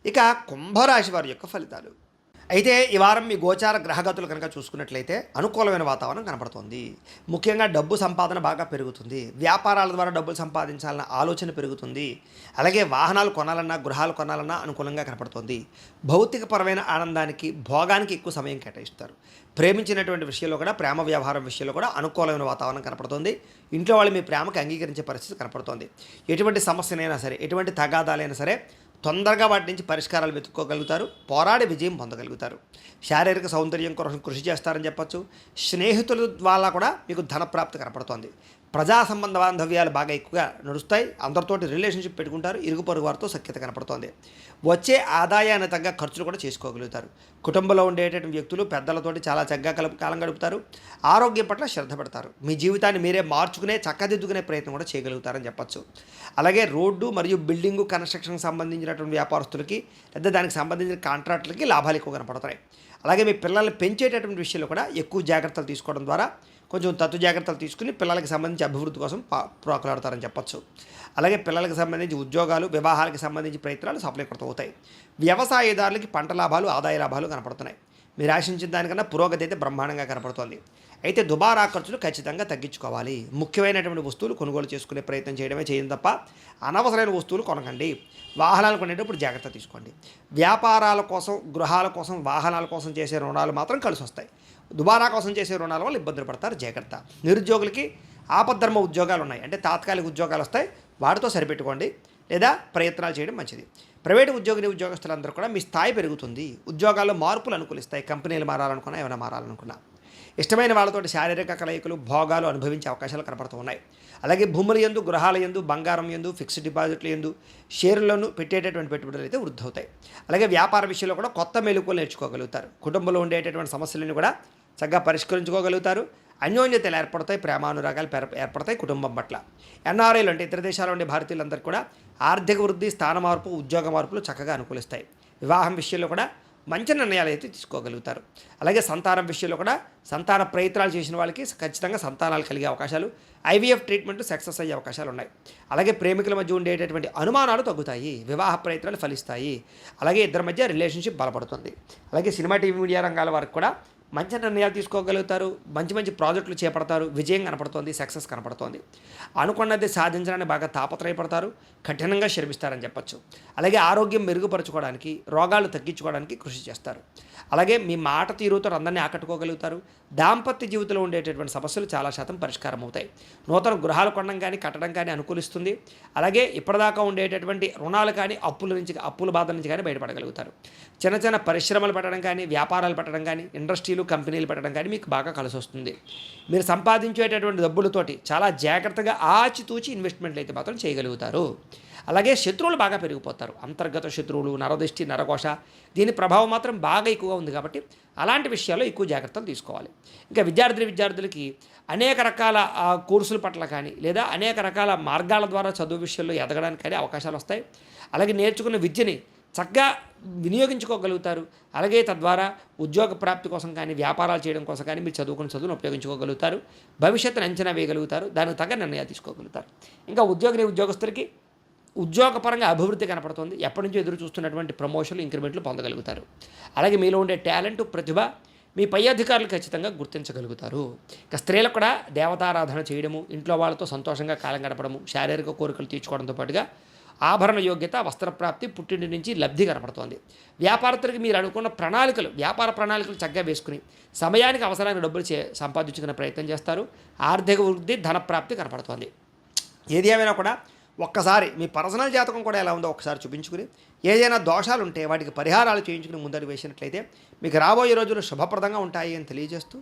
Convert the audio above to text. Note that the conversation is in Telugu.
ఇక కుంభరాశి వారి యొక్క ఫలితాలు. అయితే ఈ వారం మీ గోచార గ్రహగతులు కనుక చూసుకున్నట్లయితే అనుకూలమైన వాతావరణం కనపడుతుంది. ముఖ్యంగా డబ్బు సంపాదన బాగా పెరుగుతుంది. వ్యాపారాల ద్వారా డబ్బులు సంపాదించాలన్న ఆలోచన పెరుగుతుంది. అలాగే వాహనాలు కొనాలన్నా, గృహాలు కొనాలన్నా అనుకూలంగా కనపడుతుంది. భౌతికపరమైన ఆనందానికి, భోగానికి ఎక్కువ సమయం కేటాయిస్తారు. ప్రేమించినటువంటి విషయంలో కూడా, ప్రేమ వ్యవహారం విషయంలో కూడా అనుకూలమైన వాతావరణం కనపడుతుంది. ఇంట్లో వాళ్ళు మీ ప్రేమకు అంగీకరించే పరిస్థితి కనపడుతుంది. ఎటువంటి సమస్యనైనా సరే, ఎటువంటి తగాదాలైనా సరే తొందరగా వాటి నుంచి పరిష్కారాలు వెతుక్కోగలుగుతారు. పోరాడి విజయం పొందగలుగుతారు. శారీరక సౌందర్యం కోసం కృషి చేస్తారని చెప్పచ్చు. స్నేహితుల ద్వారా కూడా మీకు ధనప్రాప్తి కనపడుతోంది. ప్రజా సంబంధ బాంధవ్యాలు బాగా ఎక్కువగా నడుస్తాయి. అందరితోటి రిలేషన్షిప్ పెట్టుకుంటారు. ఇరుగు పొరుగు వారితో సఖ్యత కనపడుతోంది. వచ్చే ఆదాయాన్ని తగ్గ ఖర్చులు కూడా చేసుకోగలుగుతారు. కుటుంబంలో ఉండేటటువంటి వ్యక్తులు పెద్దలతోటి చాలా చక్కగా కాలం గడుపుతారు. ఆరోగ్యం పట్ల శ్రద్ధ పెడతారు. మీ జీవితాన్ని మీరే మార్చుకునే, చక్కదిద్దుకునే ప్రయత్నం కూడా చేయగలుగుతారని చెప్పచ్చు. అలాగే రోడ్డు మరియు బిల్డింగు కన్స్ట్రక్షన్కి సంబంధించినటువంటి వ్యాపారస్తులకి, లేదా దానికి సంబంధించిన కాంట్రాక్టులకి లాభాలు ఎక్కువ కనపడతాయి. అలాగే మీ పిల్లల్ని పెంచేటటువంటి విషయంలో కూడా ఎక్కువ జాగ్రత్తలు తీసుకోవడం ద్వారా కొంచెం తత్తు జాగ్రత్తలు తీసుకుని పిల్లలకి సంబంధించి అభివృద్ధి కోసం ప్రోకలాడతారని చెప్పచ్చు. అలాగే పిల్లలకు సంబంధించి ఉద్యోగాలు, వివాహాలకు సంబంధించి ప్రయత్నాలు సఫలీకృతం అవుతాయి. వ్యవసాయదారులకి పంట లాభాలు, ఆదాయ లాభాలు కనపడుతున్నాయి. మీరు ఆశించిన దానికన్నా పురోగతి అయితే బ్రహ్మాండంగా కనపడుతోంది. అయితే దుబారా ఖర్చులు ఖచ్చితంగా తగ్గించుకోవాలి. ముఖ్యమైనటువంటి వస్తువులు కొనుగోలు చేసుకునే ప్రయత్నం చేయడమే చేయండి తప్ప అనవసరమైన వస్తువులు కొనకండి. వాహనాలు కొనేటప్పుడు జాగ్రత్త తీసుకోండి. వ్యాపారాల కోసం, గృహాల కోసం, వాహనాల కోసం చేసే రుణాలు మాత్రం కలిసి వస్తాయి. దుబారా కోసం చేసే రుణాల వల్ల ఇబ్బందులు పడతారు. జాగ్రత్త. నిరుద్యోగులకి ఆపద్ధర్మ ఉద్యోగాలు ఉన్నాయి, అంటే తాత్కాలిక ఉద్యోగాలు వస్తాయి. వాటితో సరిపెట్టుకోండి లేదా ప్రయత్నాలు చేయడం మంచిది. ప్రైవేటు ఉద్యోగస్తులందరూ కూడా మీ స్థాయి పెరుగుతుంది. ఉద్యోగాల్లో మార్పులు అనుకూలిస్తాయి. కంపెనీలు మారాలనుకున్నా, ఏమైనా మారాలనుకున్నా ఇష్టమైన వాళ్ళతోటి శారీరక కలయికలు, భోగాలు అనుభవించే అవకాశాలు కనపడుతూ ఉన్నాయి. అలాగే భూముల యందు, గృహాల యందు, బంగారం యందు, ఫిక్స్డ్ డిపాజిట్ల యందు, షేర్లను పెట్టేటటువంటి పెట్టుబడులు అయితే వృద్ధి అవుతాయి. అలాగే వ్యాపార విషయంలో కూడా కొత్త మెలకువలు నేర్చుకోగలుగుతారు. కుటుంబంలో ఉండేటటువంటి సమస్యలను కూడా చక్కగా పరిష్కరించుకోగలుగుతారు. అన్యోన్యతలు ఏర్పడతాయి. ప్రేమానురాగాలు ఏర్పడతాయి కుటుంబం పట్ల. ఎన్ఆర్ఐలు అంటే ఇతర దేశాల్లో ఉండే భారతీయులందరికీ కూడా ఆర్థిక వృద్ధి, స్థాన మార్పు, ఉద్యోగ మార్పులు చక్కగా అనుకూలిస్తాయి. వివాహం విషయంలో కూడా మంచి నిర్ణయాలు అయితే తీసుకోగలుగుతారు. అలాగే సంతానం విషయంలో కూడా సంతాన ప్రయత్నాలు చేసిన వాళ్ళకి ఖచ్చితంగా సంతానాలు కలిగే అవకాశాలు, ఐవీఎఫ్ ట్రీట్మెంట్ సక్సెస్ అయ్యే అవకాశాలు ఉన్నాయి. అలాగే ప్రేమికుల మధ్య ఉండేటటువంటి అనుమానాలు తగ్గుతాయి. వివాహ ప్రయత్నాలు ఫలిస్తాయి. అలాగే ఇద్దరి మధ్య రిలేషన్షిప్ బలపడుతుంది. అలాగే సినిమా, టీవీ, మీడియా రంగాల వారికి కూడా మంచి నిర్ణయాలు తీసుకోగలుగుతారు. మంచి మంచి ప్రాజెక్టులు చేపడతారు. విజయం కనపడుతోంది, సక్సెస్ కనపడుతోంది. అనుకున్నది సాధించడానికి బాగా తాపత్రయపడతారు. కఠినంగా శ్రమిస్తారని చెప్పచ్చు. అలాగే ఆరోగ్యం మెరుగుపరచుకోవడానికి, రోగాలు తగ్గించుకోవడానికి కృషి చేస్తారు. అలాగే మీ మాట తీరుతో అందరినీ ఆకట్టుకోగలుగుతారు. దాంపత్య జీవితంలో ఉండేటటువంటి సమస్యలు చాలా శాతం పరిష్కారం అవుతాయి. నూతన గృహాలు కొనడం కానీ, కట్టడం కానీ అనుకూలిస్తుంది. అలాగే ఇప్పటిదాకా ఉండేటటువంటి రుణాలు కానీ, అప్పుల బాధ నుంచి కానీ బయటపడగలుగుతారు. చిన్న చిన్న పరిశ్రమలు పెట్టడం కానీ, వ్యాపారాలు పెట్టడం కానీ, ఇండస్ట్రీలు, కంపెనీలు పెట్టడం కానీ మీకు బాగా కలిసి వస్తుంది. మీరు సంపాదించేటటువంటి డబ్బులతోటి చాలా జాగ్రత్తగా ఆచితూచి ఇన్వెస్ట్మెంట్లు అయితే మాత్రం చేయగలుగుతారు. అలాగే శత్రువులు బాగా పెరిగిపోతారు. అంతర్గత శత్రువులు, నరదృష్టి, నరఘోష, దీని ప్రభావం మాత్రం బాగా ఎక్కువగా ఉంది కాబట్టి అలాంటి విషయాల్లో ఎక్కువ జాగ్రత్తలు తీసుకోవాలి. ఇంకా విద్యార్థులకి అనేక రకాల కోర్సుల పట్ల కానీ, లేదా అనేక రకాల మార్గాల ద్వారా చదువు విషయంలో ఎదగడానికి కానీ అవకాశాలు వస్తాయి. అలాగే నేర్చుకున్న విద్యని చక్కగా వినియోగించుకోగలుగుతారు. అలాగే తద్వారా ఉద్యోగ ప్రాప్తి కోసం కానీ, వ్యాపారాలు చేయడం కోసం కానీ మీరు చదువుకున్న చదువును ఉపయోగించుకోగలుగుతారు. భవిష్యత్తును అంచనా వేయగలుగుతారు. దానికి తగ్గ నిర్ణయాలు తీసుకోగలుగుతారు. ఇంకా ఉద్యోగస్తులకి ఉద్యోగపరంగా అభివృద్ధి కనపడుతుంది. ఎప్పటి నుంచో ఎదురు చూస్తున్నటువంటి ప్రమోషన్లు, ఇంక్రిమెంట్లు పొందగలుగుతారు. అలాగే మీలో ఉండే టాలెంట్, ప్రతిభ మీ పై అధికారులు ఖచ్చితంగా గుర్తించగలుగుతారు. ఇక స్త్రీలకు కూడా దేవతారాధన చేయడము, ఇంట్లో వాళ్ళతో సంతోషంగా కాలం గడపడము, శారీరక కోరికలు తీర్చుకోవడంతో పాటుగా ఆభరణ యోగ్యత, వస్త్రప్రాప్తి, పుట్టింటి నుంచి లబ్ధి కనపడుతోంది. వ్యాపారస్తులకు మీరు అనుకున్న వ్యాపార ప్రణాళికలు చక్కగా వేసుకుని సమయానికి అవసరమైన డబ్బులు సంపాదించుకునే ప్రయత్నం చేస్తారు. ఆర్థిక వృద్ధి, ధనప్రాప్తి కనపడుతోంది. ఏది ఏమైనా కూడా ఒక్కసారి మీ పర్సనల్ జాతకం కూడా ఎలా ఉందో ఒకసారి చూపించుకుని, ఏదైనా దోషాలు ఉంటే వాటికి పరిహారాలు చేయించుకుని ముందడుగు వేసినట్లయితే మీకు రాబోయే రోజులు శుభప్రదంగా ఉంటాయి అని తెలియజేస్తూ